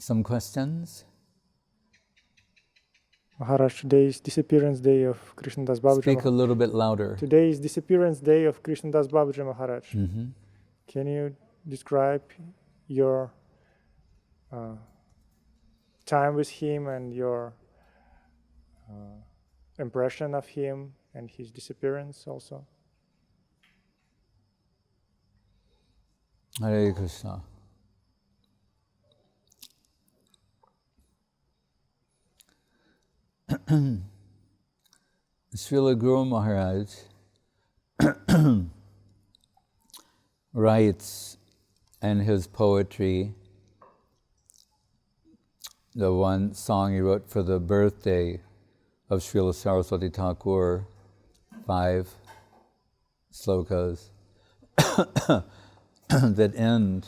Some questions? Maharaj, today is disappearance day of Krishnadas Babaji. Speak a little bit louder. Today is disappearance day of Krishnadas Babaji Maharaj. Mm-hmm. Can you describe your time with him and your impression of him and his disappearance also? Hare Krishna. Srila Guru Maharaj writes in his poetry, the one song he wrote for the birthday of Srila Saraswati Thakur, 5 shlokas that end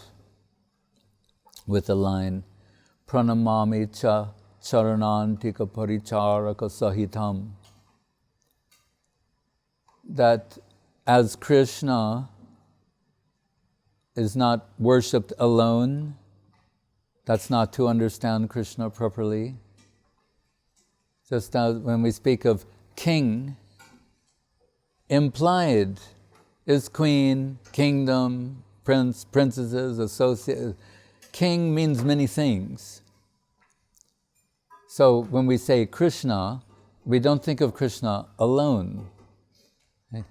with the line, Pranamami cha charanantika paricharaka sahitam. That as Krishna is not worshipped alone, that's not to understand Krishna properly. Just as when we speak of king, implied is queen, kingdom, prince, princesses, associate. King means many things. So when we say Krishna, we don't think of Krishna alone. Okay?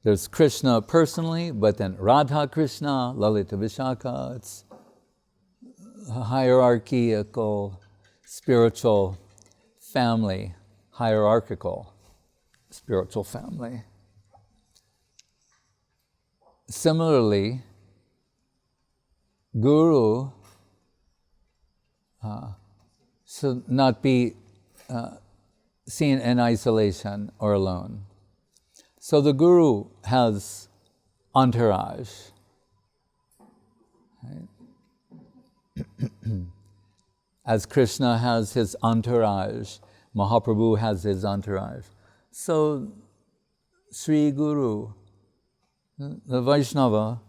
There's Krishna personally, but then Radha Krishna, Lalita Vishaka, it's a hierarchical, spiritual family, hierarchical spiritual family. Similarly, Guru should not be seen in isolation or alone. So the Guru has entourage. Right? As Krishna has his entourage, Mahaprabhu has his entourage. So Sri Guru, the Vaishnava,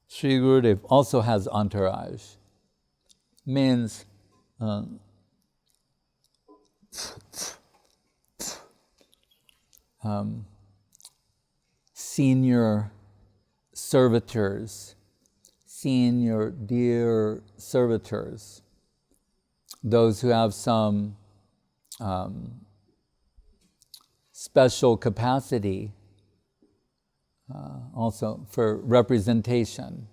Sri Gurudev also has entourage. Means senior servitors, senior dear servitors, those who have some special capacity also for representation,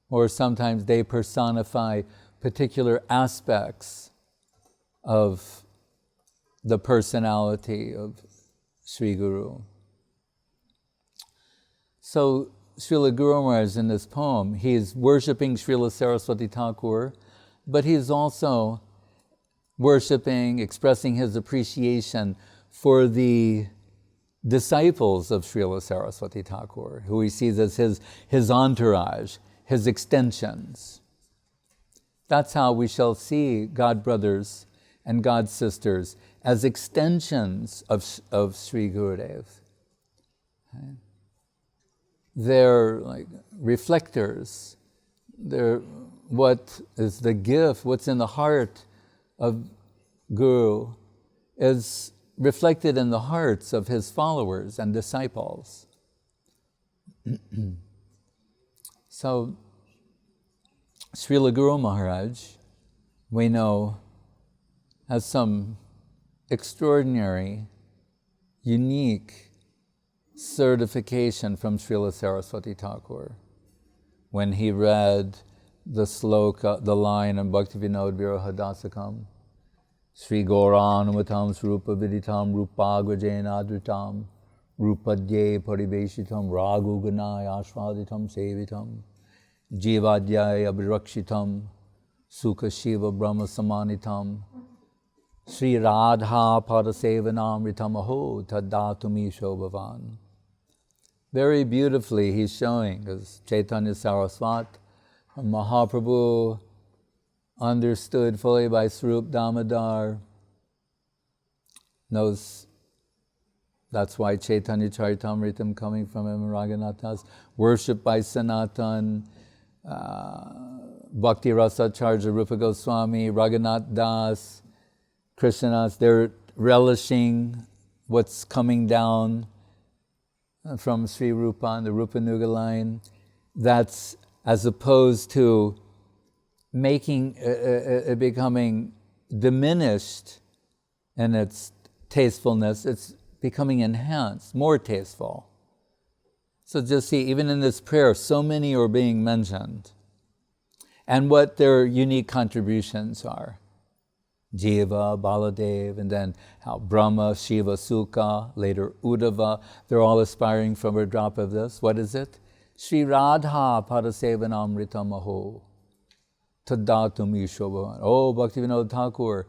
or sometimes they personify particular aspects of the personality of Sri Guru. So Srila Guru Maharaj in this poem, he is worshipping Srila Saraswati Thakur, but he is also worshipping, expressing his appreciation for the disciples of Srila Saraswati Thakur, who he sees as his entourage, his extensions. That's how we shall see God brothers and God sisters as extensions of Sri Gurudev. Okay? They're like reflectors. They're what is the gift, what's in the heart of Guru is reflected in the hearts of his followers and disciples. So, Srila Guru Maharaj, we know, has some extraordinary, unique certification from Srila Saraswati Thakur. When he read the sloka, the line in Bhakti Vinod Viraha Dasakam, Sri Gauranumatam Srupa Viditam Rupagvajena Adritam Rupadye Pariveshitam Raguganaya Ashvaditam Sevitam Jivadhyaya Abhirakshitam Sukha Shiva Brahma Samanitam Sri Radha Padasevanamritam Aho Taddatumi Shobhavan. Very beautifully he's showing, as Chaitanya Saraswat, Mahaprabhu understood fully by Swarup Damodar, knows that's why Chaitanya Charitamritam coming from him, Raghunatha's, worshipped by Sanatan, Bhakti Rasacharya Rupa Goswami, Raghunath Das, Krishnadas, they're relishing what's coming down from Sri Rupa and the Rupa Nuga line. That's as opposed to making it becoming diminished in its tastefulness, it's becoming enhanced, more tasteful. So just see, even in this prayer, so many are being mentioned, and what their unique contributions are. Jiva, Baladev, and then how Brahma, Shiva, Sukha, later Uddhava, they're all aspiring from a drop of this. What is it? Sri Radha Parasevanamrita Maho Tadatum Yishobhavan. Oh, Bhaktivinoda Thakur,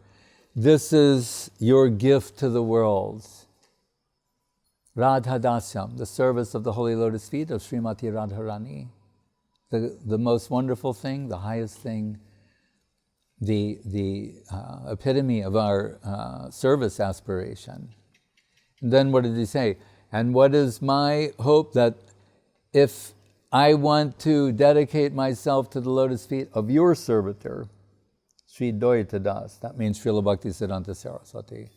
this is your gift to the world. Radha Dasyam, the service of the Holy Lotus Feet of Srimati Radharani. The most wonderful thing, the highest thing, the epitome of our service aspiration. And then what did he say? And what is my hope? That if I want to dedicate myself to the lotus feet of your servitor, Sri Dvaita Das, that means Srila Bhakti Siddhanta Saraswati.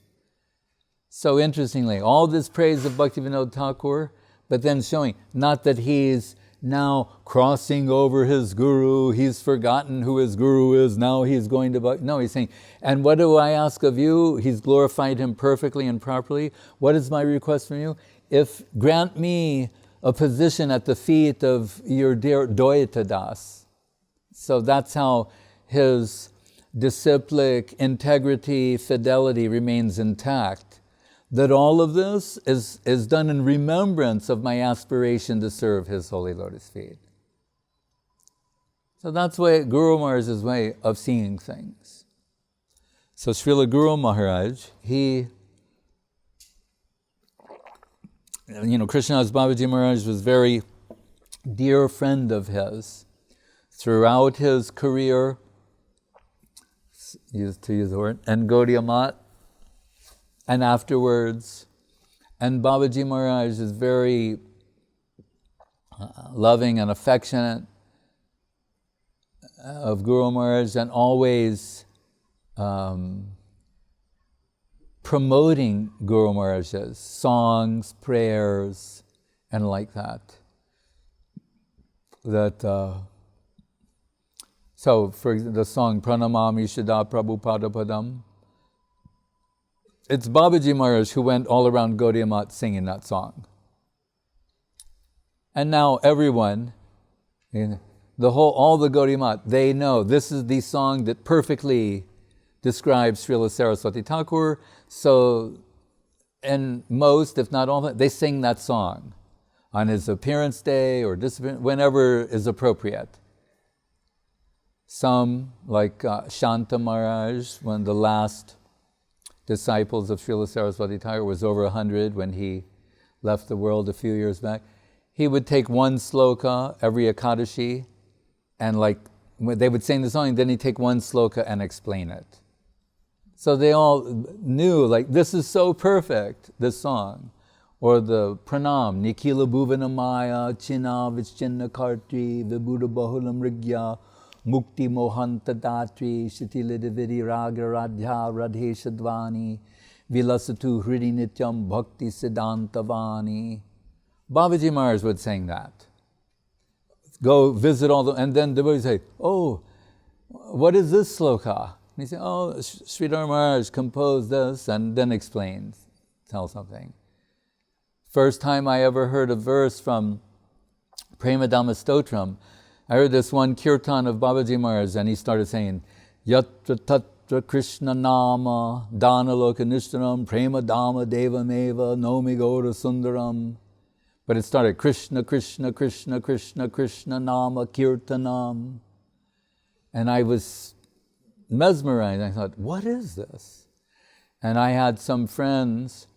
So interestingly, all this praise of Bhaktivinoda Thakur, but then showing not that he's now crossing over his guru, he's forgotten who his guru is, now he's going to... No, he's saying, and what do I ask of you? He's glorified him perfectly and properly. What is my request from you? If grant me a position at the feet of your dear Dvaita Das. So that's how his disciplic integrity, fidelity remains intact. That all of this is done in remembrance of my aspiration to serve his holy lotus feet. So that's Guru Maharaj's way of seeing things. So Srila Guru Maharaj, Krishnadas Babaji Maharaj was a very dear friend of his. Throughout his career, to use the word, and Gaudiya Math, and afterwards. And Babaji Maharaj is very loving and affectionate of Guru Maharaj, and always promoting Guru Maharaj's songs, prayers, and like that. So for example, the song Pranamami Shada Prabhupada Padam, it's Babaji Maharaj who went all around Gaudiya Math singing that song. And now everyone, all the Gaudiya Math, they know this is the song that perfectly describes Srila Saraswati Thakur. So, and most, if not all, they sing that song on his appearance day or disappearance, whenever is appropriate. Some, like Shanta Maharaj, one of the last disciples of Srila Saraswati Thakur, was over 100 when he left the world a few years back. He would take one sloka every Ekadashi, and they would sing the song, and then he'd take one sloka and explain it. So they all knew, this is so perfect, this song. Or the pranam, Nikila Bhuvanamaya, China Vischinna Karti, Vibhuda Bahulam Rigya, Mukti Mohanta Datri, Shitila Dividi Raga Radha Radhe Shadvani, Vilasatu Hridi Nityam Bhakti Siddhantavani. Babaji Maharaj would sing that. Go visit all and then the devotees say, oh, what is this sloka? And he said, oh, Sridhar Maharaj composed this, and then explains, tell something. First time I ever heard a verse from Premadhamma Stotram, I heard this one kirtan of Babaji Maharaj, and he started saying, Yatra Tatra Krishna Nama Dhanaloka Nishtaram Premadhamma Devameva Nomi Gaura Sundaram. But it started Krishna, Krishna, Krishna, Krishna, Krishna Nama Kirtanam. And I was mesmerized. I thought, what is this? And I had some friends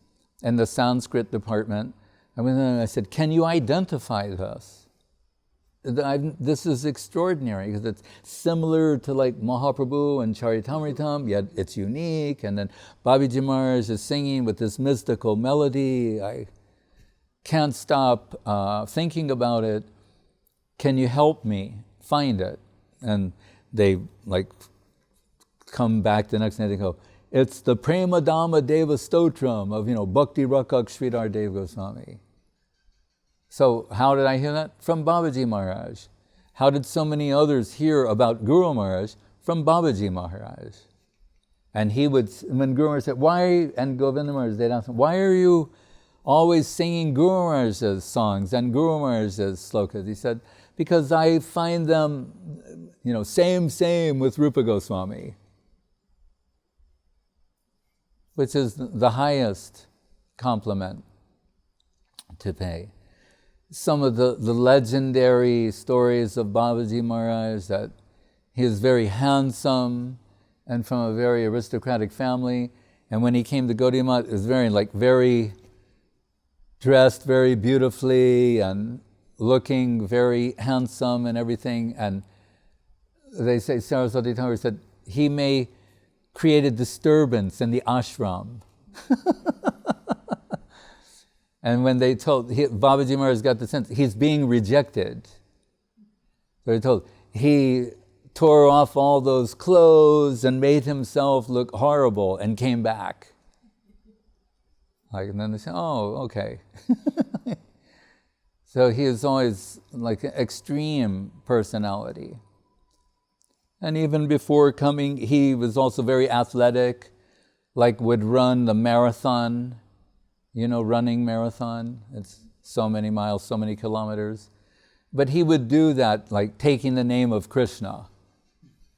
in the Sanskrit department. I went in and I said, can you identify this? This is extraordinary because it's similar to Mahaprabhu and Charitamritam, yet it's unique. And then Babaji Maharaj is singing with this mystical melody. I can't stop thinking about it. Can you help me find it? And they like come back the next night, they go, it's the Prema Dhamma Deva Stotram of, Bhakti Rakak Sridhar Dev Goswami. So how did I hear that? From Babaji Maharaj. How did so many others hear about Guru Maharaj? From Babaji Maharaj. And he would, when Guru Maharaj said, why, and Govinda Maharaj, they'd ask him, why are you always singing Guru Maharaj's songs and Guru Maharaj's slokas? He said, because I find them, same with Rupa Goswami, which is the highest compliment to pay. Some of the legendary stories of Babaji Maharaj, that he is very handsome and from a very aristocratic family, and when he came to Gaudiya Math, it was very dressed very beautifully and looking very handsome and everything. And they say, Saraswati Thakur said, he may create a disturbance in the ashram. And when they told, Babaji Maharaj got the sense, he's being rejected. So they told, he tore off all those clothes and made himself look horrible and came back. And then they say, oh, okay. So he is always like an extreme personality. And even before coming, he was also very athletic, would run the marathon, running marathon. It's so many miles, so many kilometers. But he would do that, taking the name of Krishna.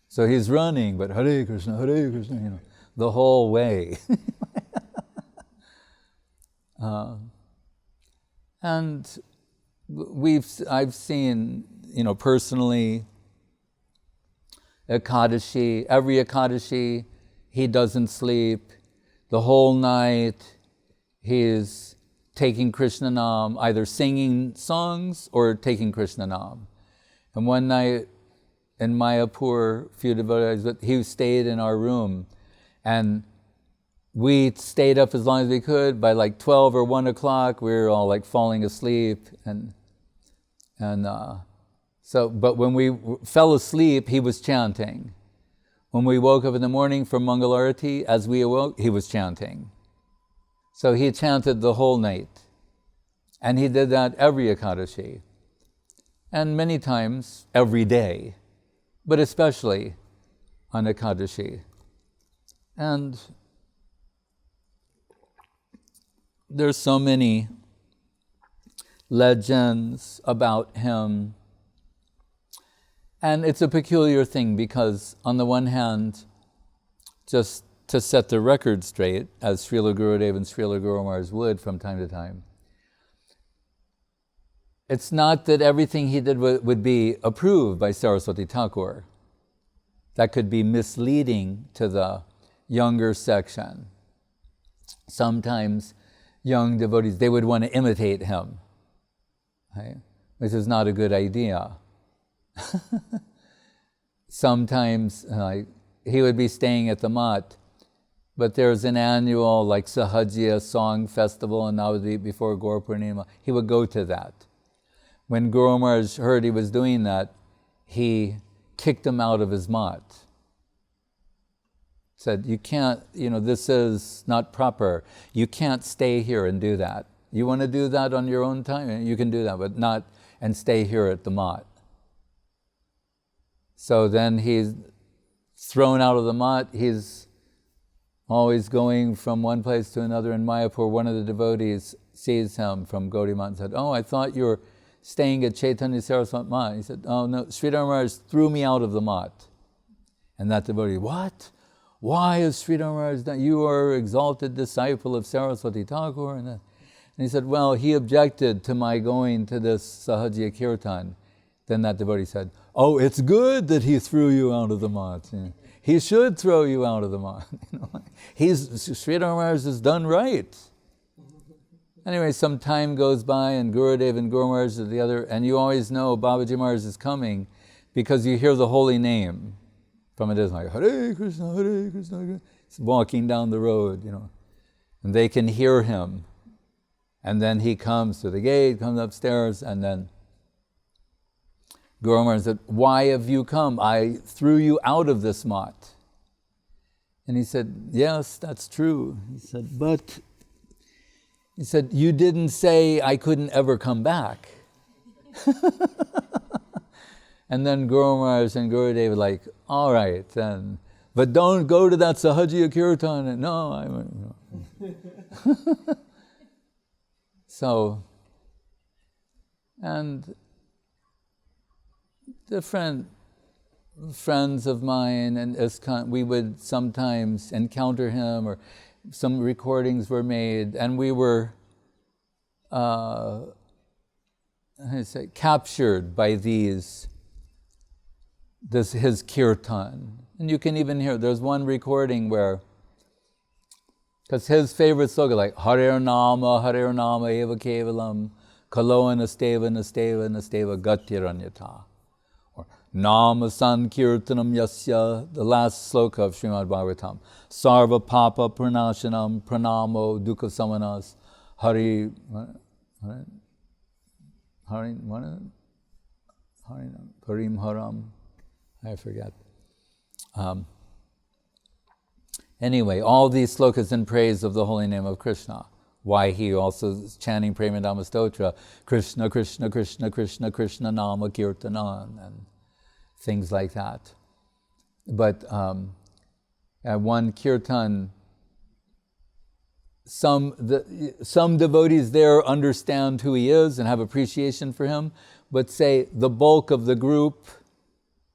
So he's running, but Hare Krishna, the whole way. And I've seen, personally, Ekadashi, every Ekadashi, he doesn't sleep. The whole night, he is taking Krishna Nam, either singing songs or taking Krishna Nam. And one night in Mayapur, a few devotees, he stayed in our room, and we stayed up as long as we could. By 12 or 1 o'clock, we were all falling asleep. But when we fell asleep, he was chanting. When we woke up in the morning for Mangalarati, as we awoke, he was chanting. So he chanted the whole night. And he did that every Ekadashi. And many times, every day, but especially on Ekadashi. And there's so many legends about him. And it's a peculiar thing because, on the one hand, just to set the record straight, as Srila Gurudev and Srila Guru Maharaj would from time to time, it's not that everything he did would be approved by Saraswati Thakur. That could be misleading to the younger section. Sometimes young devotees, they would want to imitate him, right? Which is not a good idea. Sometimes he would be staying at the Mat, but there's an annual Sahajya song festival in Navadvip before Gaur Purnima. He would go to that. When Guru Maharaj heard he was doing that, he kicked him out of his Mat. Said, you can't, this is not proper. You can't stay here and do that. You want to do that on your own time? You can do that, but not and stay here at the Mat. So then he's thrown out of the Mat. He's always going from one place to another in Mayapur. One of the devotees sees him from Gaudiya Math and said, oh, I thought you were staying at Chaitanya Saraswat Mat. He said, oh no, Sridhar Maharaj threw me out of the Mat. And that devotee, what? Why is Sridhar Maharaj done? You are exalted disciple of Saraswati Thakur. And he said, well, he objected to my going to this Sahajya Kirtan. Then that devotee said, oh, it's good that he threw you out of the Mat. He should throw you out of the Mat. Sridhar Maharaj has done right. Anyway, some time goes by and Gurudev and Guru Maharaj are the other, and you always know Babaji Maharaj is coming because you hear the holy name from a distance, Hare Krishna, Hare Krishna, Hare Krishna. He's walking down the road, and they can hear him. And then he comes to the gate, comes upstairs, and then Guru Maharaj said, why have you come? I threw you out of this mat. And he said, yes, that's true. He said, but you didn't say I couldn't ever come back. And then Guru Maharaj and Gurudev were like, all right, then, but don't go to that Sahajiya Kirtan. And no, I went, no. So, and different friends of mine and ISKCON, we would sometimes encounter him, or some recordings were made, and we were captured by his kirtan. And you can even hear, there's one recording where, because his favorite slogan, like Hare Nama Eva Kevalam, Kalo Nasteva Nasteva Nasteva Gatiranyata, or Nama Sankirtanam Yasya, the last sloka of Srimad Bhagavatam, Sarva Papa Pranashanam Pranamo Dukkha Samanas Parim Haram, I forget. Anyway, all these slokas in praise of the holy name of Krishna. Why he also is chanting Premadama Stotra, Krishna, Krishna, Krishna, Krishna, Krishna Nama Kirtanan, and things like that. But at one kirtan, some devotees there understand who he is and have appreciation for him, but say the bulk of the group,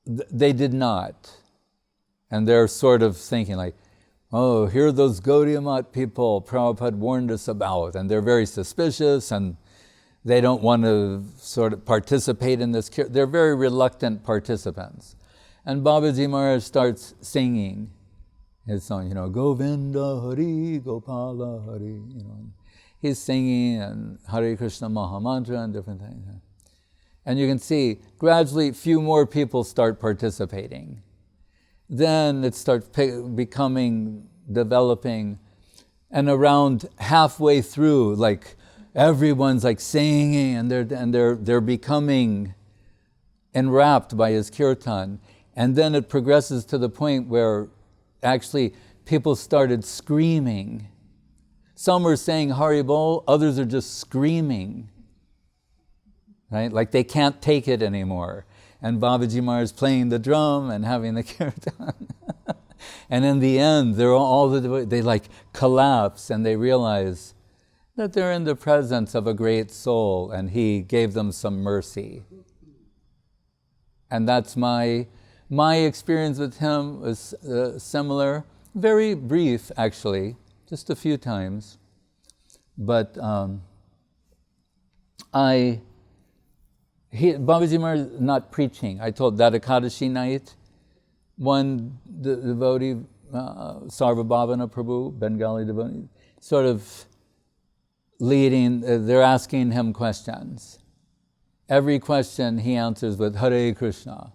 they did not. And they're sort of thinking like, oh, here are those Gaudiya Math people Prabhupada warned us about, and they're very suspicious, and they don't want to sort of participate in this. They're very reluctant participants. And Babaji Maharaj starts singing his song, Govinda Hari Gopala Hari, He's singing, and Hare Krishna Mahamantra and different things. And you can see, gradually, few more people start participating. Then it starts developing, and around halfway through, like everyone's like singing, and they're becoming enwrapped by his kirtan, and then it progresses to the point where actually people started screaming. Some are saying Haribol, others are just screaming, right? Like they can't take it anymore. And Babaji Maharaj is playing the drum and having the kirtan. And in the end, they like collapse, and they realize that they're in the presence of a great soul, and he gave them some mercy. And that's my experience with him was similar, very brief actually, just a few times. But Babaji Maharaj is not preaching. I told that Ekadashi night, one devotee, Sarva Bhavana Prabhu, Bengali devotee, sort of leading, they're asking him questions. Every question he answers with Hare Krishna.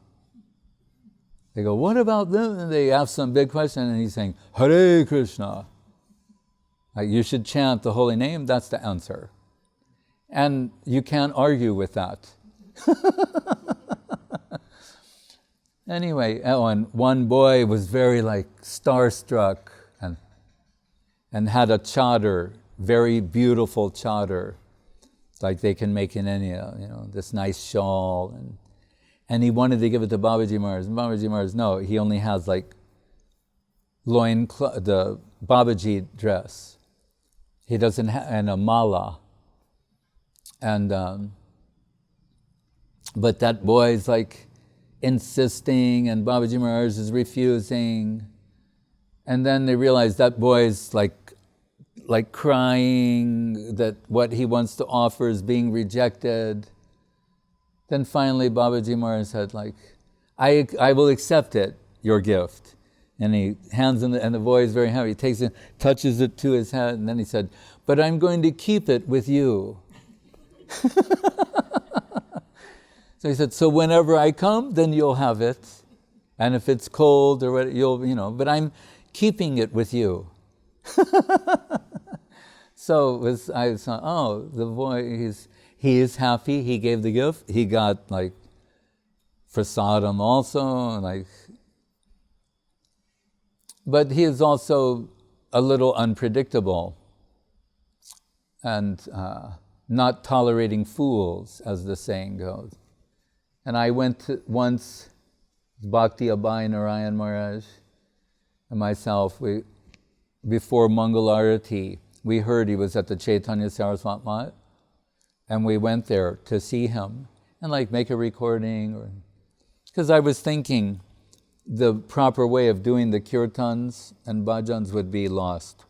They go, what about them? And they ask some big question, and he's saying, Hare Krishna. Like, you should chant the holy name, that's the answer. And you can't argue with that. Anyway, and one boy was very like starstruck and had a chadar, very beautiful chadar, like they can make in India, this nice shawl, and he wanted to give it to Babaji Maharaj. And Babaji Maharaj, no, he only has like the Babaji dress. He doesn't have, and a mala. And but that boy's like insisting, and Babaji Maharaj is refusing. And then they realize that boy's like crying that what he wants to offer is being rejected. Then finally Babaji Maharaj said, like, I will accept it, your gift. And he hands him, and the boy is very happy. He takes it, touches it to his head, and then he said, but I'm going to keep it with you. So he said, so whenever I come, then you'll have it. And if it's cold or what, but I'm keeping it with you. So I thought, the boy, he is happy, he gave the gift, he got like prasadam also, like. But he is also a little unpredictable and not tolerating fools, as the saying goes. And I went once, Bhakti Sudhir Narayan Maharaj and myself, before Mangal Arati, we heard he was at the Chaitanya Saraswat Mat, and we went there to see him and like make a recording, because I was thinking the proper way of doing the kirtans and bhajans would be lost.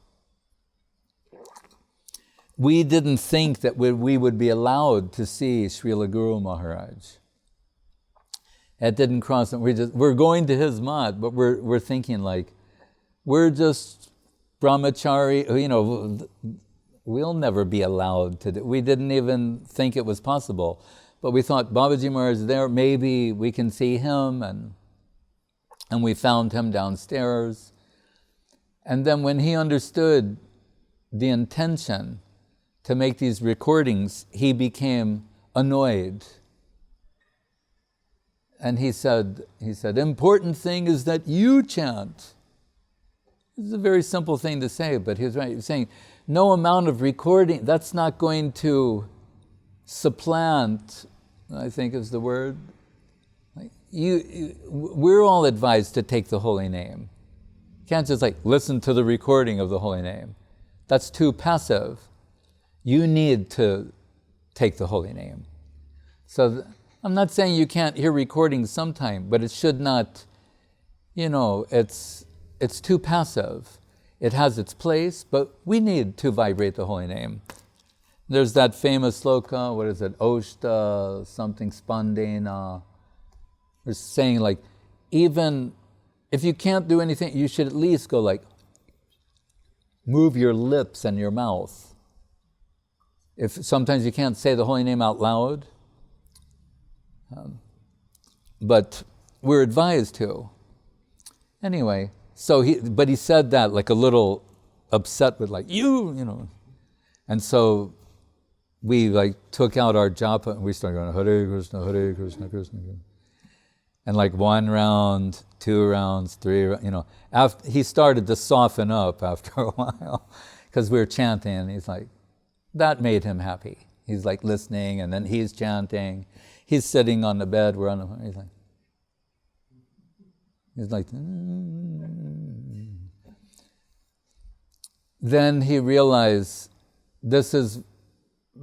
We didn't think that we would be allowed to see Srila Guru Maharaj. It didn't cross, we're going to his mat, but we're thinking like, we're just brahmachari, we'll never be allowed to do. We didn't even think it was possible. But we thought, Babaji Maharaj is there, maybe we can see him, and we found him downstairs. And then when he understood the intention to make these recordings, he became annoyed. And he said, important thing is that you chant. This is a very simple thing to say, but he was right. He was saying, no amount of recording, that's not going to supplant, I think is the word. We're all advised to take the holy name. You can't just listen to the recording of the holy name. That's too passive. You need to take the holy name. So I'm not saying you can't hear recordings sometime, but it should not, it's too passive. It has its place, but we need to vibrate the holy name. There's that famous shloka, what is it, Oshta, something spandena. We're saying even if you can't do anything, you should at least go move your lips and your mouth. If sometimes you can't say the holy name out loud, but we're advised to. Anyway, but he said that a little upset with and so we took out our japa and we started going Hare Krishna, Hare Krishna, Krishna Krishna. And 1 round, 2 rounds, 3 rounds, after he started to soften up after a while because we were chanting, and he's that made him happy. He's listening, and then he's chanting. He's sitting on the bed, we're on the, he's Then he realized this is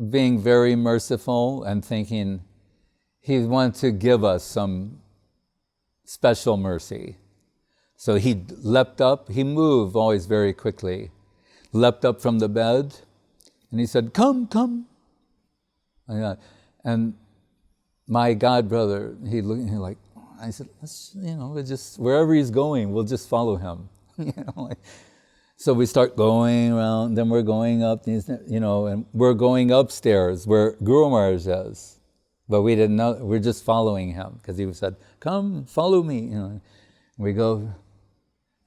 being very merciful and thinking he wants to give us some special mercy. So he leapt up, he moved always very quickly, leapt up from the bed, and he said, come, come. And my godbrother, he I said, let's, we'll just, wherever he's going, we'll just follow him. So we start going around, then we're going up, and we're going upstairs where Guru Maharaj is. But we didn't know, we're just following him because he said, come, follow me. We go,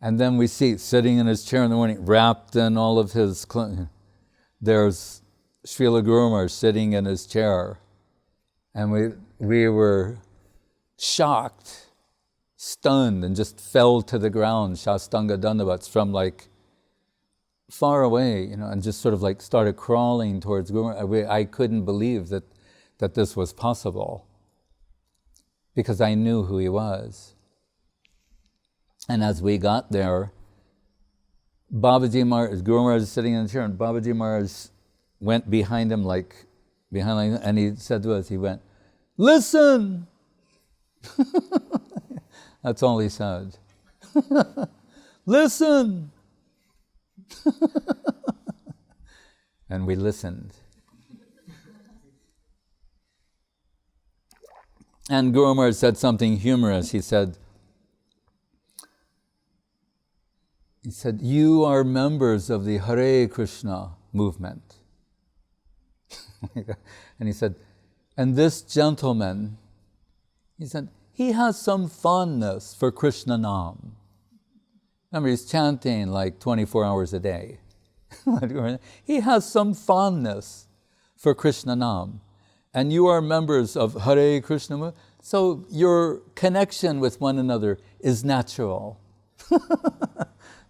and then we see, sitting in his chair in the morning, wrapped in all of his, there's Srila Guru Maharaj sitting in his chair. And we were shocked, stunned, and just fell to the ground, Shastanga Dandavats, from far away, and just sort of started crawling towards Guru Maharaj. I couldn't believe that this was possible because I knew who he was. And as we got there, Babaji Maharaj, Guru Maharaj is sitting in the chair, and Babaji Maharaj went behind him and he said to us, he went, listen! That's all he said. Listen! And we listened. And Guru Maharaj said something humorous. He said, you are members of the Hare Krishna movement. And he said, and this gentleman, he said, he has some fondness for Krishna Nam. Remember, he's chanting 24 hours a day. He has some fondness for Krishna Nam. And you are members of Hare Krishna movement. So your connection with one another is natural.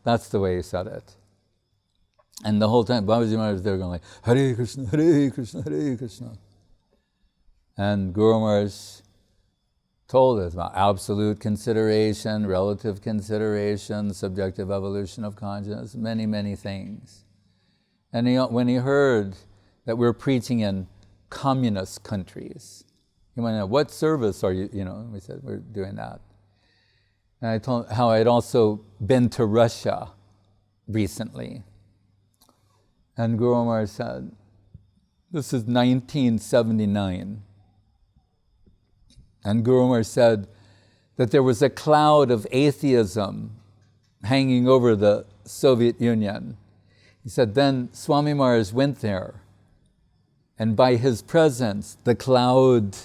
That's the way he said it. And the whole time, Babaji Maharaj was there going like, Hare Krishna, Hare Krishna, Hare Krishna. And Guru Maharaj told us about absolute consideration, relative consideration, subjective evolution of consciousness, many, many things. And when he heard that we're preaching in communist countries, he went, what service are you, we said, we're doing that. And I told him how I'd also been to Russia recently. And Guru Maharaj said, this is 1979. And Guru Maharaj said that there was a cloud of atheism hanging over the Soviet Union. He said, then Swami Maharaj went there, and by his presence, the cloud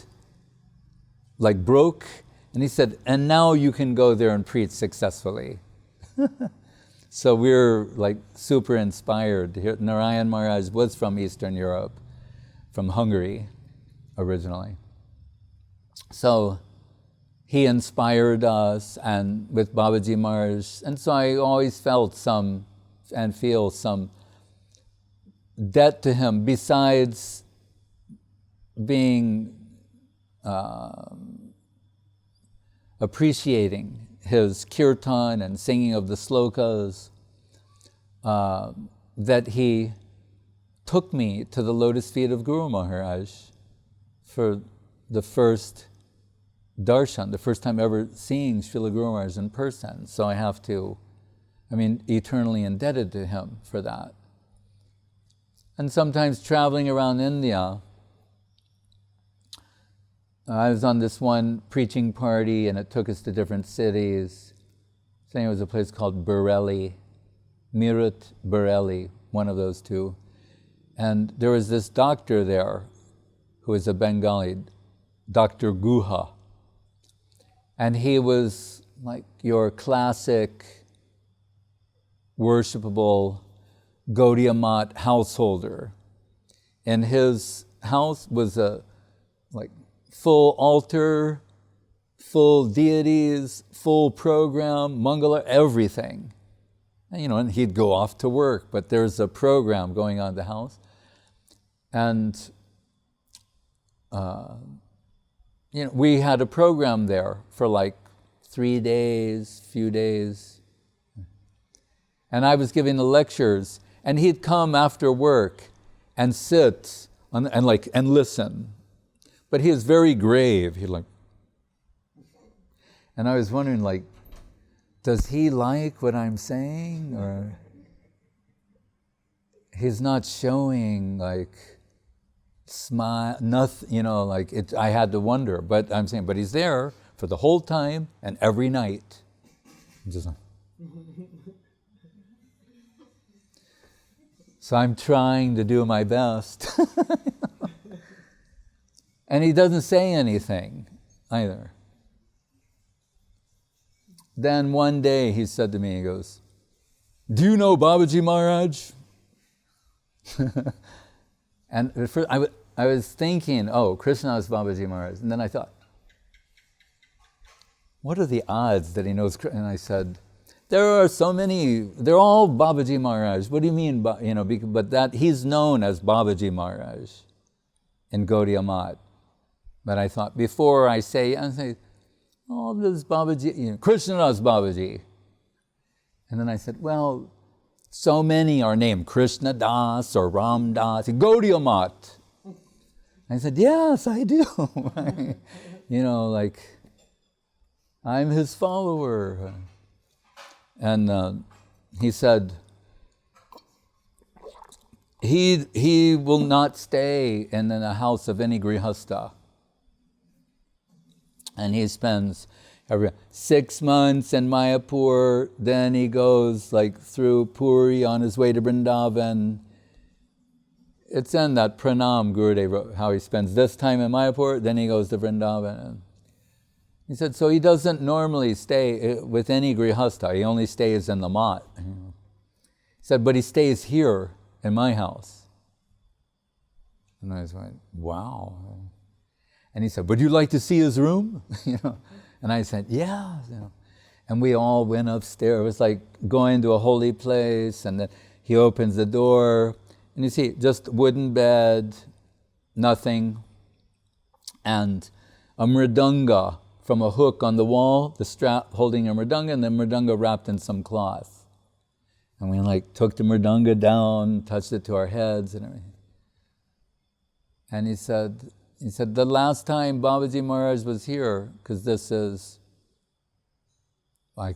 broke, and he said, and now you can go there and preach successfully. So we're super inspired. Narayan Maharaj was from Eastern Europe, from Hungary originally. So he inspired us, and with Babaji Maharaj, and so I always felt and feel some debt to him, besides being appreciating his kirtan and singing of the shlokas, that he took me to the lotus feet of Guru Maharaj for the first darshan, the first time ever seeing Srila Guru Maharaj in person. So I have to, eternally indebted to him for that. And sometimes traveling around India, I was on this one preaching party, and it took us to different cities. I think it was a place called Bareilly, Meerut, Bareilly, one of those two. And there was this doctor there who was a Bengali, Dr. Guha. And he was like your classic, worshipable Gaudiya Math householder. And his house was a full altar, full deities, full program, Mangala, everything. And, and he'd go off to work, but there's a program going on in the house. And, we had a program there for 3 days, few days. And I was giving the lectures, and he'd come after work and sit and listen. But he was very grave. And I was wondering, does he like what I'm saying? Or he's not showing, smile, nothing, I had to wonder. But I'm saying, but he's there for the whole time and every night. Just so I'm trying to do my best. And he doesn't say anything either. Then one day he said to me, he goes, do you know Babaji Maharaj? And at first I was thinking, oh, Krishnadas Babaji Maharaj. And then I thought, what are the odds that he knows? And I said, there are so many, they're all Babaji Maharaj. What do you mean? But that he's known as Babaji Maharaj in Gaudiya Math. But I thought, before I say, oh, this Babaji, Krishnadas Babaji. And then I said, well, so many are named Krishnadas or Ramdas, Gaudiya Math. I said, yes, I do. I'm his follower. And he said, he will not stay in a house of any grihastha. And he spends every 6 months in Mayapur, then he goes through Puri on his way to Vrindavan. It's in that Pranam Gurudev wrote, how he spends this time in Mayapur, then he goes to Vrindavan. And he said, so he doesn't normally stay with any grihastha, he only stays in the mat. He said, but he stays here in my house. And I was like, wow. And he said, would you like to see his room? And I said, yeah. And we all went upstairs. It was like going to a holy place, and then he opens the door, and you see just wooden bed, nothing, and a mridanga from a hook on the wall, the strap holding a mridanga, and the mridanga wrapped in some cloth. And we took the mridanga down, touched it to our heads and everything. And he said, the last time Babaji Maharaj was here, because this is a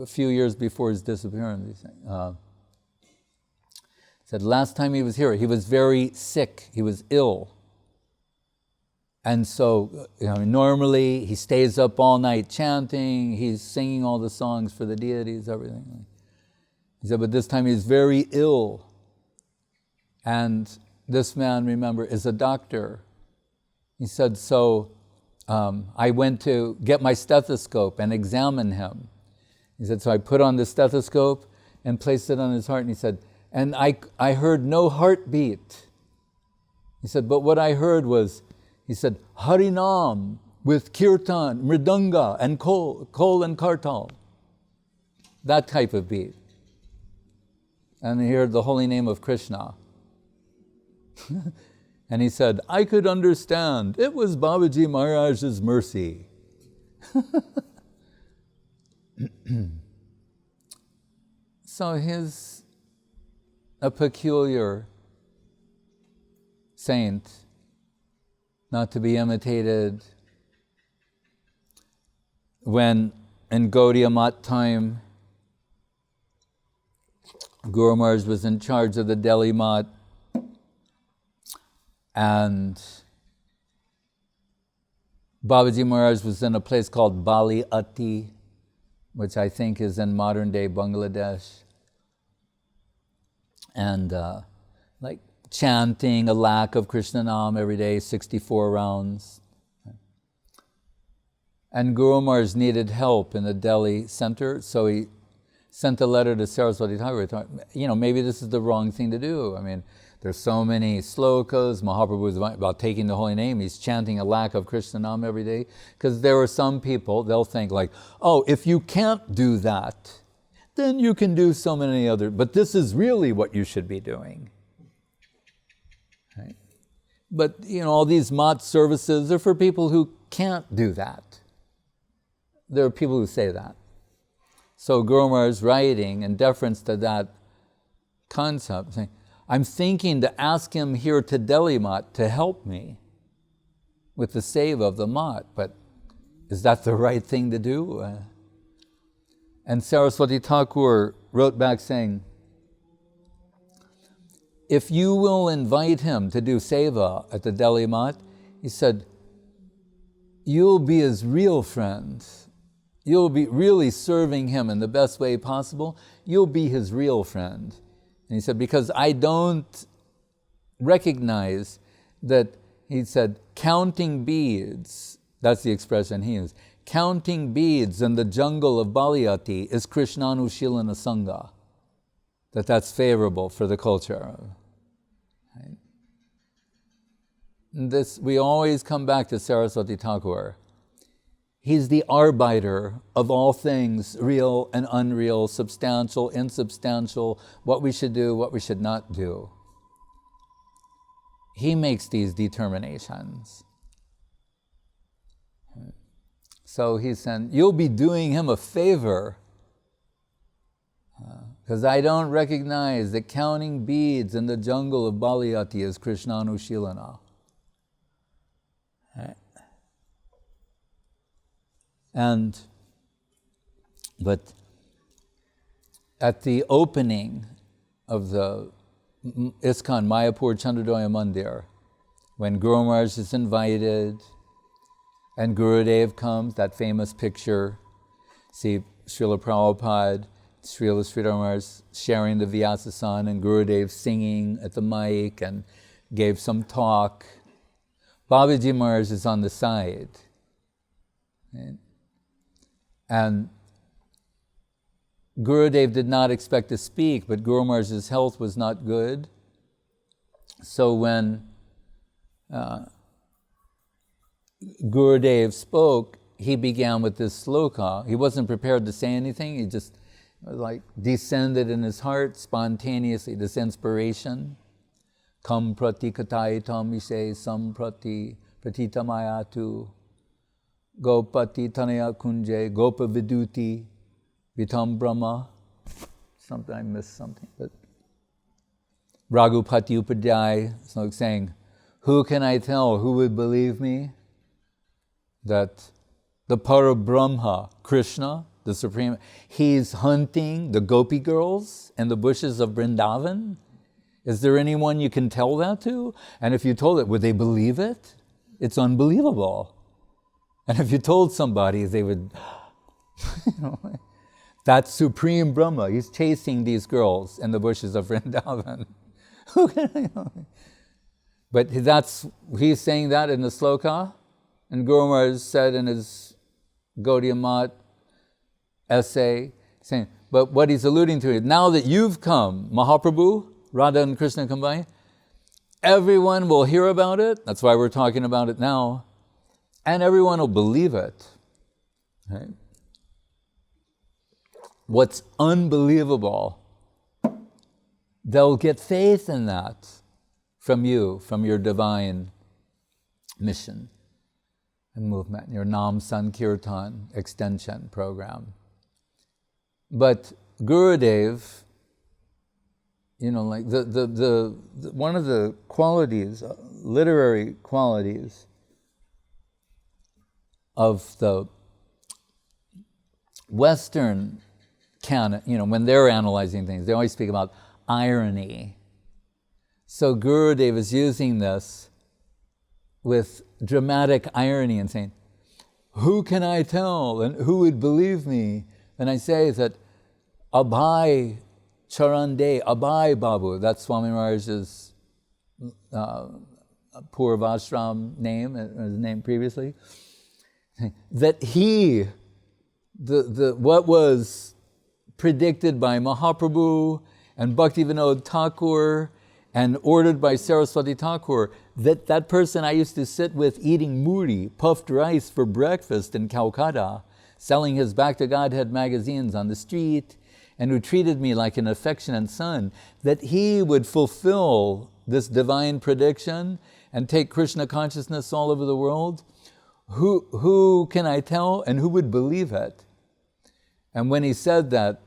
few years before his disappearance, said last time he was here, he was very sick, he was ill. And so, normally he stays up all night chanting, he's singing all the songs for the deities, everything. He said, but this time he's very ill. And this man, remember, is a doctor. He said, so I went to get my stethoscope and examine him. He said, so I put on the stethoscope and placed it on his heart, and he said, and I heard no heartbeat. He said, but what I heard was, he said, Harinam with kirtan, mridanga, and kol and kartal. That type of beat. And he heard the holy name of Krishna. And he said, I could understand. It was Babaji Maharaj's mercy. So he's a peculiar saint, not to be imitated. When in Gaudiya Math time, Guru Maharaj was in charge of the Delhi Math, and Babaji Maharaj was in a place called Bali Ati, which I think is in modern day Bangladesh. And chanting a lakh of Krishna Nam every day, 64 rounds. And Guru Maharaj needed help in the Delhi center, so he sent a letter to Saraswati Thakur. Maybe this is the wrong thing to do. There's so many shlokas. Mahaprabhu is about taking the holy name. He's chanting a lakh of Krishna Nam every day. Because there are some people, they'll think if you can't do that, then you can do so many other, but this is really what you should be doing. Right? But, all these mat services are for people who can't do that. There are people who say that. So Guru Maharaj is writing in deference to that concept, saying, I'm thinking to ask him here to Delhi Mat to help me with the seva of the Mat, but is that the right thing to do? And Saraswati Thakur wrote back saying, if you will invite him to do seva at the Delhi Mat, he said, you'll be his real friend. You'll be really serving him in the best way possible. You'll be his real friend. And he said, because I don't recognize that, he said, counting beads, that's the expression he used, counting beads in the jungle of Baliati is Krishnanushilana Sangha, that's favorable for the culture. Right? This, we always come back to Saraswati Thakur. He's the arbiter of all things, real and unreal, substantial, insubstantial, what we should do, what we should not do. He makes these determinations. So he said, you'll be doing him a favor, because I don't recognize that counting beads in the jungle of Baliati is Krishnanushilana. Right? But at the opening of the ISKCON Mayapur Chandradoya Mandir, when Guru Maharaj is invited and Gurudev comes, that famous picture, see Srila Prabhupada, Srila Sridhar Maharaj sharing the Vyasasana and Gurudev singing at the mic and gave some talk. Babaji Maharaj is on the side. Right? And Gurudev did not expect to speak, but Guru Maharaj's health was not good. So when Gurudev spoke, he began with this shloka. He wasn't prepared to say anything. He just descended in his heart spontaneously, this inspiration. Kam prati kataitam ise sam prati pratitamayatu gopati tanaya kunje gopa viduti vitam brahma. Something I missed something, but Raghupati Upadhyay, it's like saying, who can I tell, who would believe me that the Parabrahma, Krishna, the Supreme, he's hunting the gopi girls in the bushes of Vrindavan? Is there anyone you can tell that to? And if you told it, would they believe it? It's unbelievable. And if you told somebody, they would, that's Supreme Brahma. He's chasing these girls in the bushes of Vrindavan. But he's saying that in the sloka. And Guru Maharaj said in his Gaudiya Mat essay, saying, but what he's alluding to is, now that you've come, Mahaprabhu, Radha and Krishna combined, everyone will hear about it. That's why we're talking about it now. And everyone will believe it. Right? What's unbelievable, they'll get faith in that from you, from your divine mission and movement, your Nam Sankirtan extension program. But Gurudev, the one of the qualities, literary qualities of the Western canon, when they're analyzing things, they always speak about irony. So Gurudev is using this with dramatic irony and saying, who can I tell and who would believe me? And I say that Abhay Charande, Abhay Babu, that's Swami Maharaj's Purvashram name, his name previously, that he, what was predicted by Mahaprabhu and Bhaktivinoda Thakur and ordered by Saraswati Thakur, that person I used to sit with eating muri, puffed rice for breakfast in Calcutta, selling his Back to Godhead magazines on the street, and who treated me like an affectionate son, that he would fulfill this divine prediction and take Krishna consciousness all over the world. Who can I tell and who would believe it? And when he said that,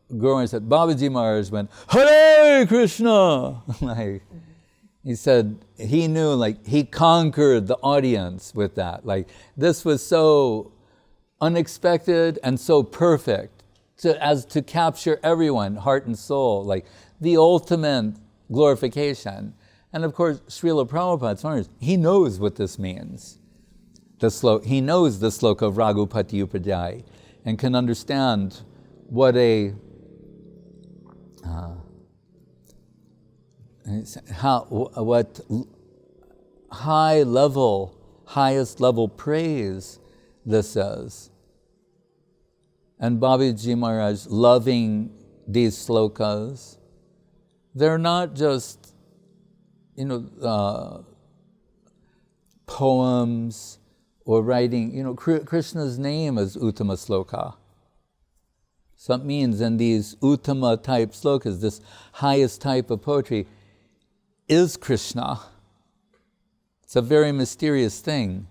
Guru Maharaj said, Babaji Maharaj went, Hare Krishna! He said, he knew, he conquered the audience with that. This was so unexpected and so perfect as to capture everyone, heart and soul, the ultimate glorification. And of course, Srila Prabhupada, he knows what this means. He knows the sloka of Raghupati Upadhyay and can understand what highest level praise this is. And Babaji Maharaj loving these slokas, they're not just, poems or writing. Krishna's name is Uttama Sloka. So it means in these Uttama type slokas, this highest type of poetry is Krishna. It's a very mysterious thing.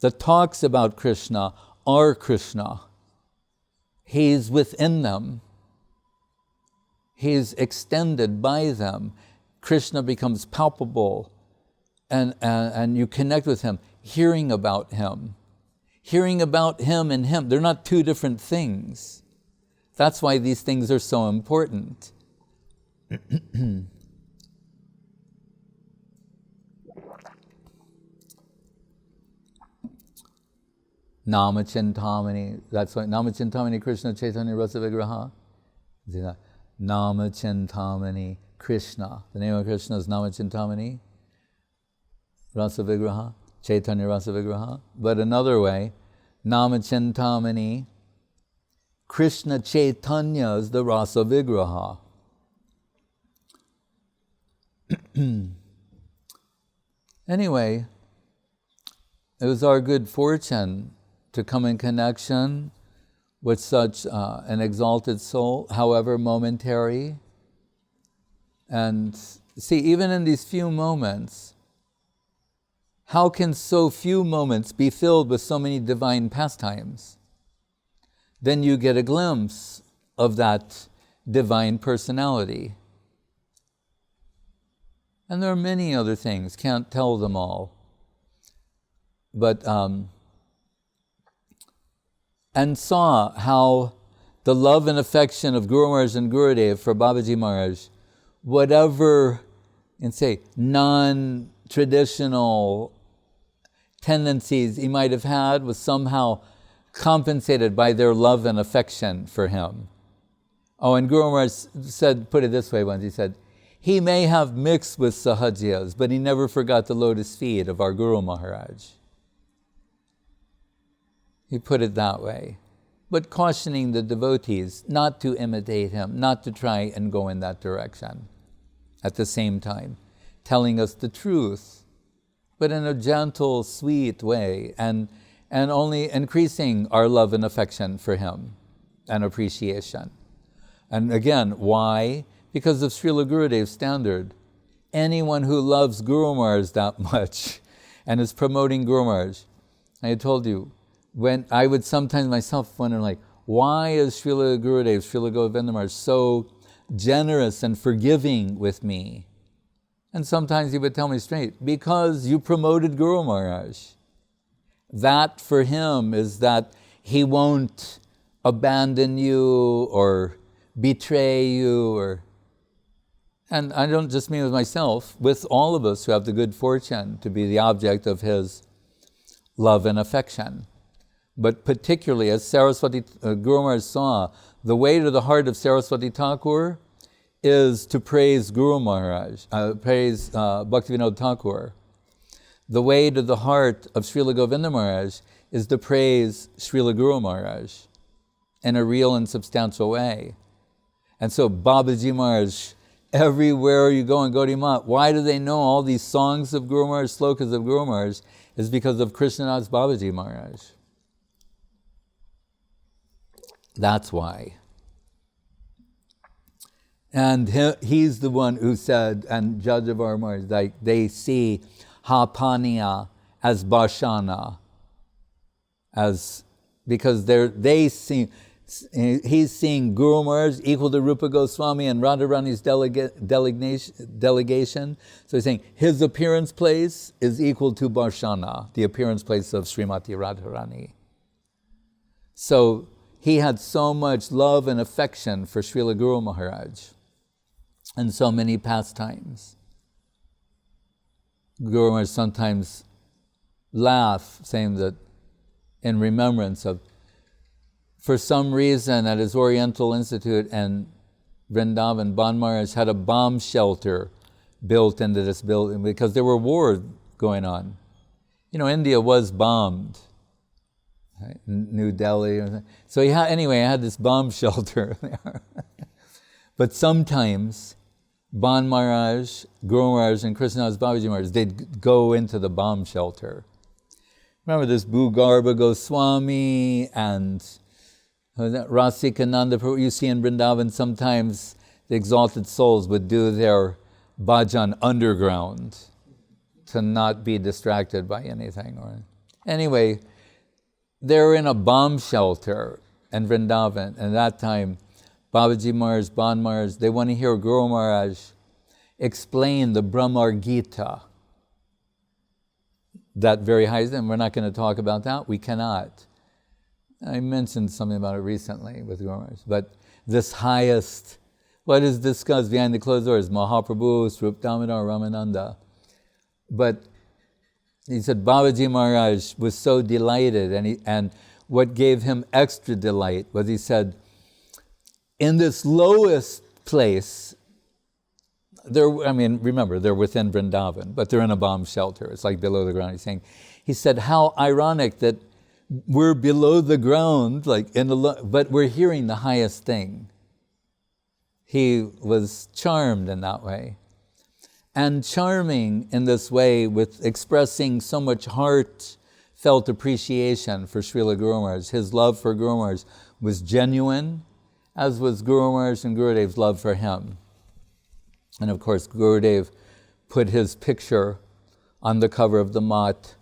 The talks about Krishna are Krishna. He's within them. He's extended by them. Krishna becomes palpable and you connect with him, hearing about him. Hearing about him and him, they're not two different things. That's why these things are so important. Namachintamani, that's why Namachintamani Krishna Chaitanya Rasa Vigraha. Namachintamani Krishna. The name of Krishna is Namachintamani Rasa Vigraha, Chaitanya Rasa Vigraha. But another way, Namachintamani Krishna Chaitanya is the Rasa Vigraha. Anyway, it was our good fortune to come in connection with such an exalted soul, however momentary. And see, even in these few moments, how can so few moments be filled with so many divine pastimes? Then you get a glimpse of that divine personality. And there are many other things, can't tell them all. But, and saw how the love and affection of Guru Maharaj and Gurudev for Babaji Maharaj, whatever, and say, non-traditional tendencies he might have had, was somehow compensated by their love and affection for him. Oh, and Guru Maharaj said, put it this way once, he said, he may have mixed with Sahajiyas, but he never forgot the lotus feet of our Guru Maharaj. He put it that way. But cautioning the devotees not to imitate him, not to try and go in that direction. At the same time, telling us the truth, but in a gentle, sweet way, and only increasing our love and affection for him and appreciation. And again, why? Because of Srila Gurudev's standard. Anyone who loves Guru Maharaj that much and is promoting Guru Maharaj, I told you, when I would sometimes myself wonder, like, why is Srila Gurudev, Srila Govinda Maharaj so generous and forgiving with me? And sometimes he would tell me straight, because you promoted Guru Maharaj. That for him is that he won't abandon you or betray you, and I don't just mean with myself, with all of us who have the good fortune to be the object of his love and affection. But particularly, as Saraswati Guru Maharaj saw, the way to the heart of Saraswati Thakur is to praise Guru Maharaj, praise Bhaktivinoda Thakur. The way to the heart of Srila Govinda Maharaj is to praise Srila Guru Maharaj in a real and substantial way. And so Babaji Maharaj, everywhere you go in Gaudiya Math, why do they know all these songs of Guru Maharaj, shlokas of Guru Maharaj? Is because of Krishnadas Babaji Maharaj. That's why. And he's the one who said, and judge of our Maharaj, like they see Hapaniya as Bashana, because he's seeing Guru Maharaj equal to Rupa Goswami and Radharani's delegation. So he's saying his appearance place is equal to Bashana, the appearance place of Srimati Radharani. So he had so much love and affection for Srila Guru Maharaj and so many pastimes. Guru Maharaj sometimes laugh, saying that in remembrance of, for some reason at his Oriental Institute in Vrindavan, Ban Maharaj had a bomb shelter built into this building because there were wars going on. You know, India was bombed. Right? New Delhi. So he had this bomb shelter there. But sometimes Ban Maharaj, Guru Maharaj, and Krishnadas Babaji Maharaj, they'd go into the bomb shelter. Remember this Bhugarba Goswami and Rasikananda Prabhu, you see in Vrindavan, sometimes the exalted souls would do their bhajan underground to not be distracted by anything. Anyway, they're in a bomb shelter in Vrindavan, and at that time, Babaji Maharaj, Ban Maharaj, they want to hear Guru Maharaj explain the Brahmar Gita. That very high, and we're not going to talk about that, we cannot. I mentioned something about it recently with Guru Maharaj, but this highest, what is discussed behind the closed doors, Mahaprabhu, Swarup Damodar, Ramananda. But he said Babaji Maharaj was so delighted, and what gave him extra delight was he said, in this lowest place, remember, they're within Vrindavan, but they're in a bomb shelter. It's like below the ground. He said, how ironic that we're below the ground, but we're hearing the highest thing. He was charmed in that way. And charming in this way with expressing so much heart felt appreciation for Srila Guru Maharaj. His love for Guru Maharaj was genuine, as was Guru Maharaj and Gurudev's love for him. And of course, Gurudev put his picture on the cover of the Mat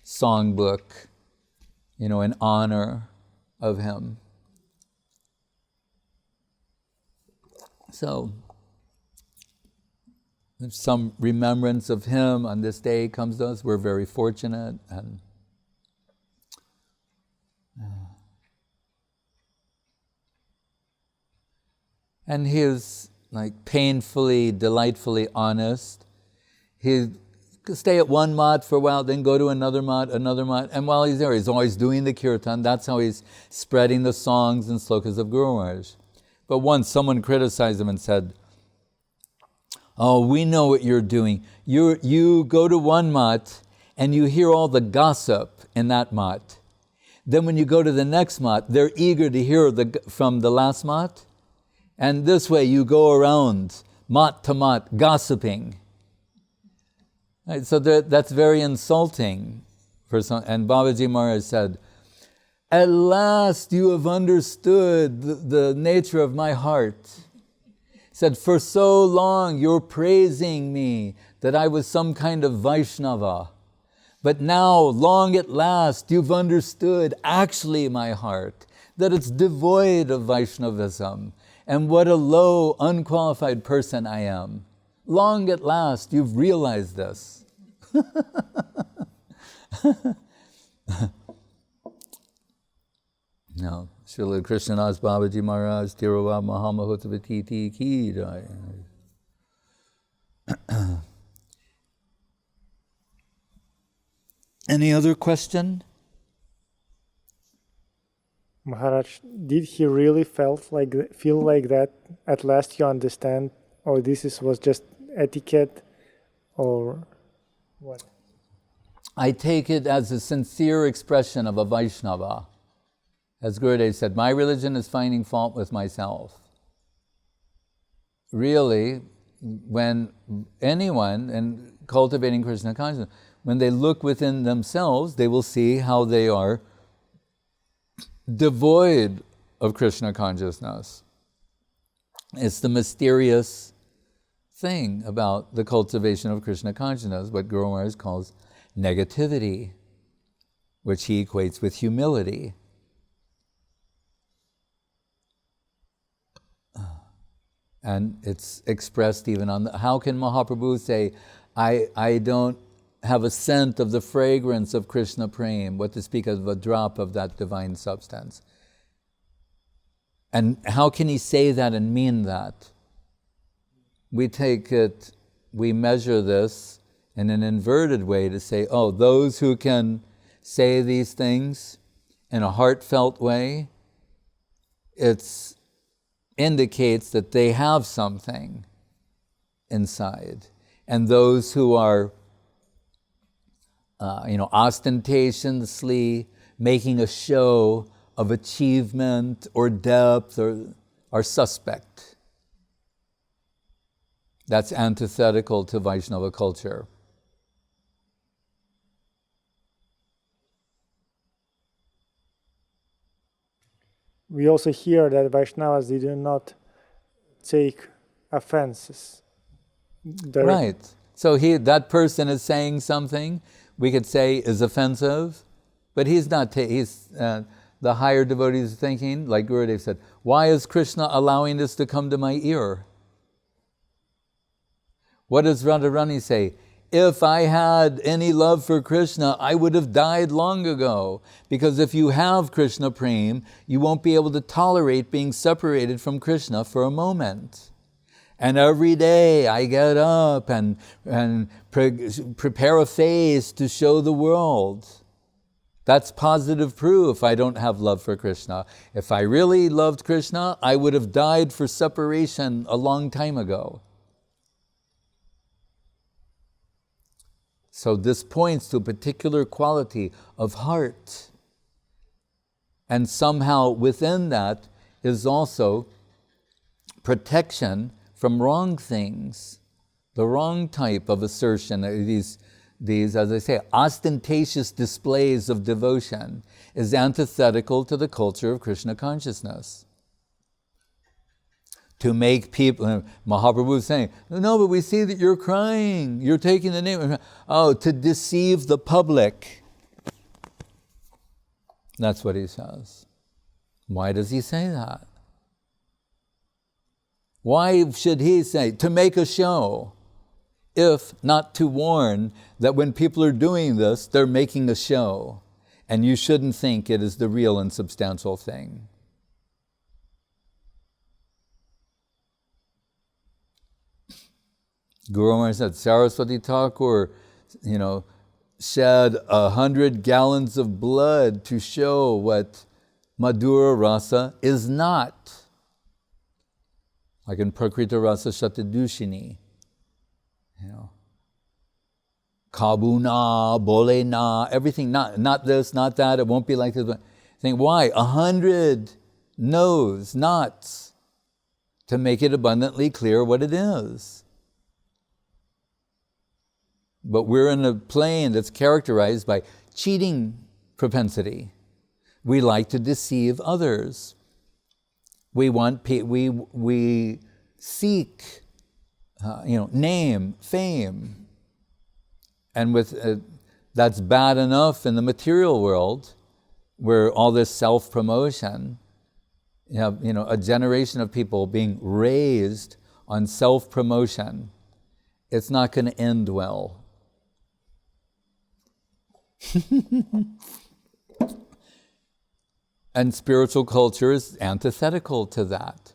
songbook, in honor of him. So, if some remembrance of him on this day comes to us, we're very fortunate. And he is painfully, delightfully honest. He'd stay at one mat for a while, then go to another mat, and while he's there, he's always doing the kirtan. That's how he's spreading the songs and shlokas of Guru Maharaj. But once someone criticized him and said, "Oh, we know what you're doing. You go to one mat and you hear all the gossip in that mat. Then when you go to the next mat, they're eager to hear from the last mat. And this way you go around mat to mat gossiping." Right, so that's very insulting for some. And Babaji Maharaj said, "At last you have understood the nature of my heart." He said, "For so long you're praising me that I was some kind of Vaishnava. But now, long at last, you've understood actually my heart, that it's devoid of Vaishnavism, and what a low, unqualified person I am. Long at last, you've realized this." No, Srila Krishnadas Babaji Maharaj, Tirava Mahamahotavati Ki Jai. Any other question? Maharaj, did he really feel like that? At last you understand, or was just etiquette, or what? I take it as a sincere expression of a Vaishnava. As Gurudev said, my religion is finding fault with myself. Really, when anyone, in cultivating Krishna consciousness, when they look within themselves, they will see how they are devoid of Krishna consciousness. It's the mysterious thing about the cultivation of Krishna consciousness, what Guru Maharaj calls negativity, which he equates with humility. And it's expressed even on how can Mahaprabhu say, I don't have a scent of the fragrance of Krishna Prem, what to speak of a drop of that divine substance. And how can he say that and mean that? We measure this in an inverted way to say, oh, those who can say these things in a heartfelt way, it indicates that they have something inside. And those who are ostentatiously making a show of achievement or depth are suspect. That's antithetical to Vaishnava culture. We also hear that Vaishnavas, they do not take offenses. Right. So that person is saying something we could say is offensive, but he's not. The higher devotees are thinking, like Gurudev said, why is Krishna allowing this to come to my ear? What does Radharani say? If I had any love for Krishna, I would have died long ago. Because if you have Krishna Prem, you won't be able to tolerate being separated from Krishna for a moment. And every day I get up and prepare a face to show the world. That's positive proof I don't have love for Krishna. If I really loved Krishna, I would have died for separation a long time ago. So this points to a particular quality of heart. And somehow within that is also protection from wrong things, the wrong type of assertion, these these, as I say, ostentatious displays of devotion is antithetical to the culture of Krishna consciousness. To make people, Mahaprabhu is saying, no, but we see that you're crying, you're taking the name. Oh, to deceive the public. That's what he says. Why does he say that? Why should he say, to make a show, if not to warn that when people are doing this, they're making a show, and you shouldn't think it is the real and substantial thing. Guru Maharaj said, Saraswati Thakur, shed 100 gallons of blood to show what Madhura Rasa is not. Like in Prakrita Rasa Shatadushini. Kabuna, Bolena, everything, not this, not that, it won't be like this. Think, why? 100 no's, nots, to make it abundantly clear what it is. But we're in a plane that's characterized by cheating propensity. We like to deceive others. We seek, name, fame. And that's bad enough in the material world, where all this self-promotion, you have, a generation of people being raised on self-promotion. It's not going to end well. And spiritual culture is antithetical to that.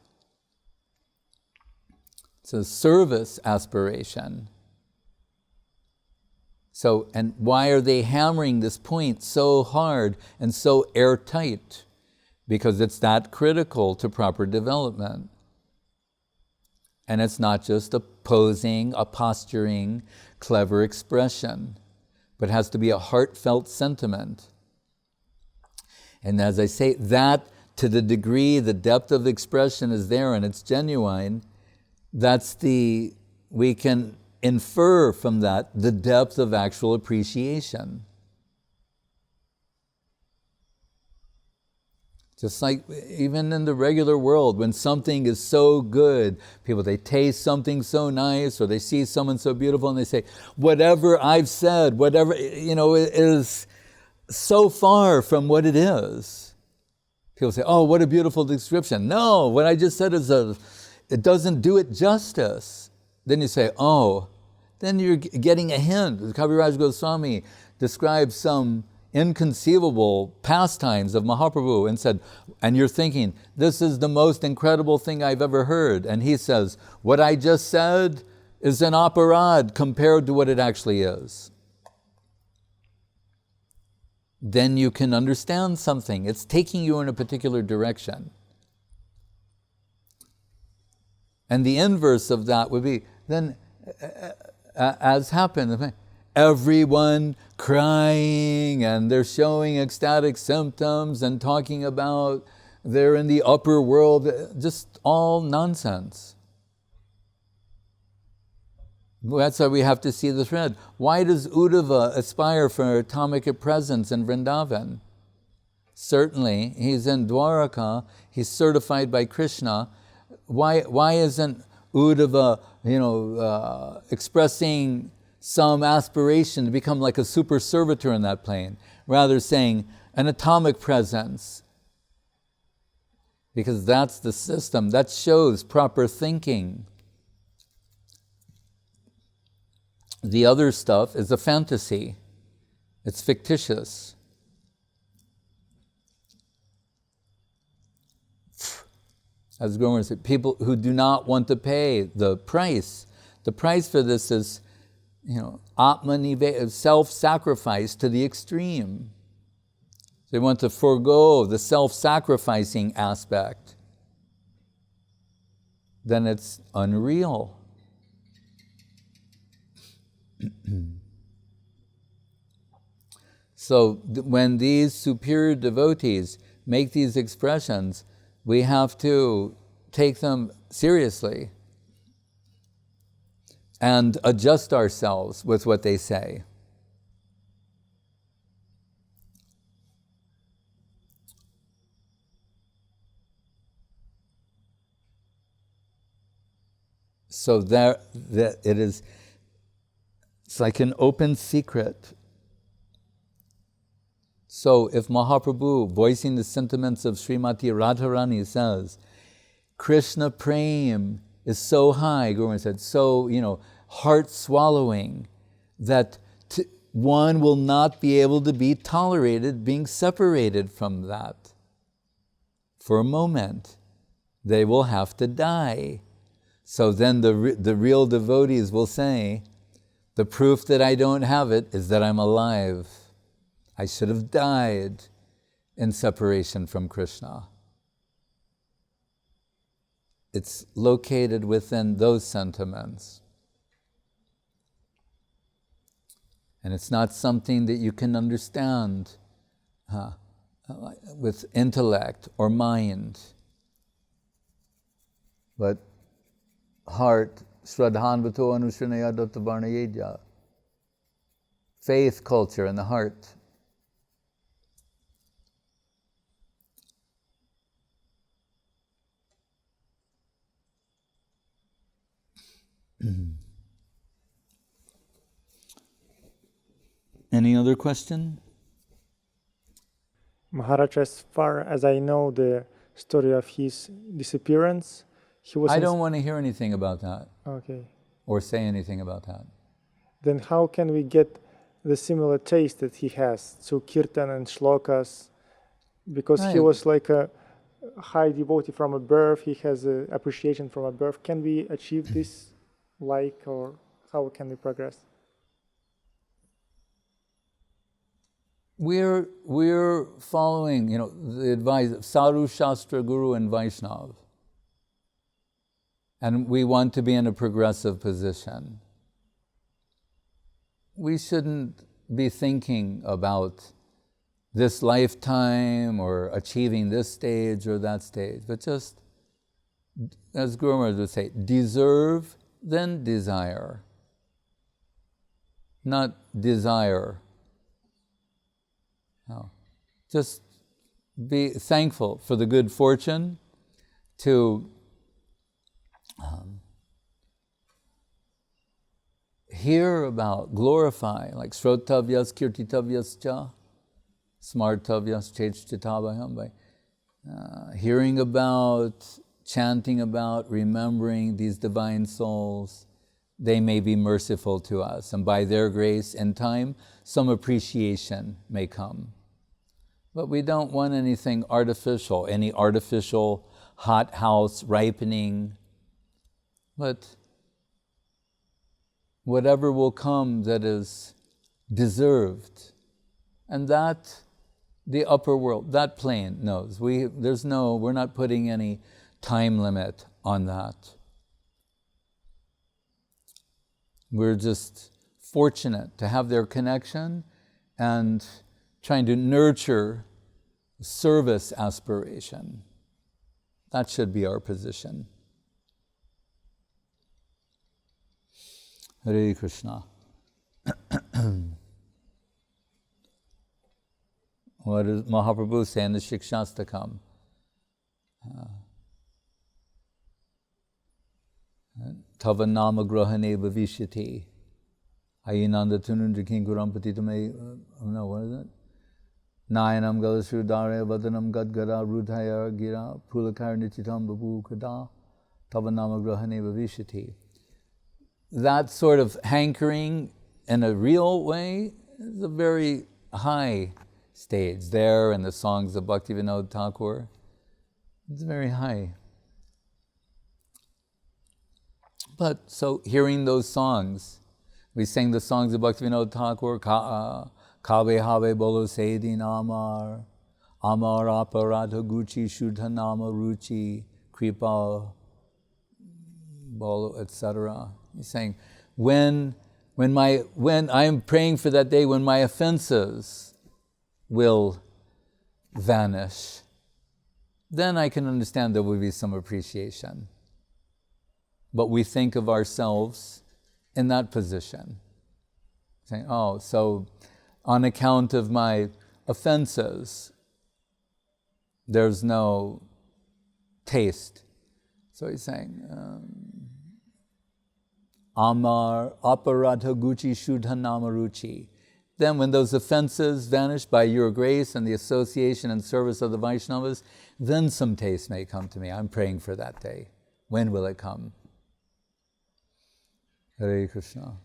It's a service aspiration. So, and why are they hammering this point so hard and so airtight? Because it's that critical to proper development. And it's not just a posing, a posturing, clever expression, but has to be a heartfelt sentiment. And as I say, that to the degree the depth of the expression is there and it's genuine, we can infer from that the depth of actual appreciation. Just like even in the regular world, when something is so good, they taste something so nice, or they see someone so beautiful and they say, whatever I've said, whatever, is so far from what it is. People say, oh, what a beautiful description. No, what I just said it doesn't do it justice. Then you say, oh, then you're getting a hint. Kaviraj Goswami describes some inconceivable pastimes of Mahaprabhu and said, and you're thinking, this is the most incredible thing I've ever heard. And he says, what I just said is an aparad compared to what it actually is. Then you can understand something. It's taking you in a particular direction. And the inverse of that would be, then, as happened, everyone crying and they're showing ecstatic symptoms and talking about they're in the upper world, just all nonsense. That's why we have to see the thread. Why does Uddhava aspire for atomic presence in Vrindavan? Certainly, he's in Dwaraka, he's certified by Krishna. Why isn't Uddhava, expressing some aspiration to become like a super servitor in that plane, rather saying an atomic presence? Because that's the system, that shows proper thinking. The other stuff is a fantasy. It's fictitious. As Gomer said, people who do not want to pay the price. The price for this is, self-sacrifice to the extreme. They want to forego the self-sacrificing aspect. Then it's unreal. So when these superior devotees make these expressions, we have to take them seriously and adjust ourselves with what they say. So that it is, it's like an open secret. So if Mahaprabhu, voicing the sentiments of Srimati Radharani, says, Krishna Prem is so high, Guru said, so, heart-swallowing, that one will not be able to be tolerated being separated from that. For a moment, they will have to die. So then the real devotees will say, the proof that I don't have it is that I'm alive. I should have died in separation from Krishna. It's located within those sentiments. And it's not something that you can understand with intellect or mind. But heart, Shraddhanvato Anushranaya Dottavarnayeja. Faith culture in the heart. Any other question? Maharaj, as far as I know the story of his disappearance, he was... I don't want to hear anything about that. Okay. Or say anything about that. Then how can we get the similar taste that he has to kirtan and shlokas? Because he was like a high devotee from a birth, he has an appreciation from a birth. Can we achieve this or how can we progress? We're following, the advice of Sadhu, Shastra, Guru, and Vaishnav. And we want to be in a progressive position. We shouldn't be thinking about this lifetime or achieving this stage or that stage, but just, as Guru Maharaj would say, deserve, then desire. Not desire. No. Just be thankful for the good fortune to hear about, glorify, like Srotavyas Kirtitavyas Cha, Smartavyas Chechchitabhayam, by hearing about, chanting about, remembering these divine souls. They may be merciful to us, and by their grace in time, some appreciation may come. But we don't want anything artificial, any artificial hothouse ripening. But whatever will come that is deserved, and that the upper world, that plane knows. We're not putting any time limit on that. We're just fortunate to have their connection and trying to nurture service aspiration. That should be our position. Hare Krishna. What does Mahaprabhu say in the Shikshastakam? Tava nama grahane bhavishyati. Ayinanda tunundra kinkuram patitame. No, what is it? Nayanam galasrudare vadanam gadgara rudhaya gira pulakar nichitam babu kada. Tava nama grahane bhavishyati. That sort of hankering in a real way is a very high stage there in the songs of Bhaktivinoda Thakur. It's very high. But so hearing those songs, we sing the songs of Bhaktivinoda Thakur, Kabe Habe Bolo Seydin Amar, Amar Aparadha Guchi Shuddha Nama Ruchi, Kripa Bolo, etc. He's saying, when I am praying for that day when my offenses will vanish, then I can understand there will be some appreciation. But we think of ourselves in that position, saying, oh, so on account of my offenses, there's no taste. So he's saying, Amar aparadha guchi shuddha namaruchi. Then when those offenses vanish by your grace and the association and service of the Vaishnavas, then some taste may come to me. I'm praying for that day. When will it come? Hare Krishna.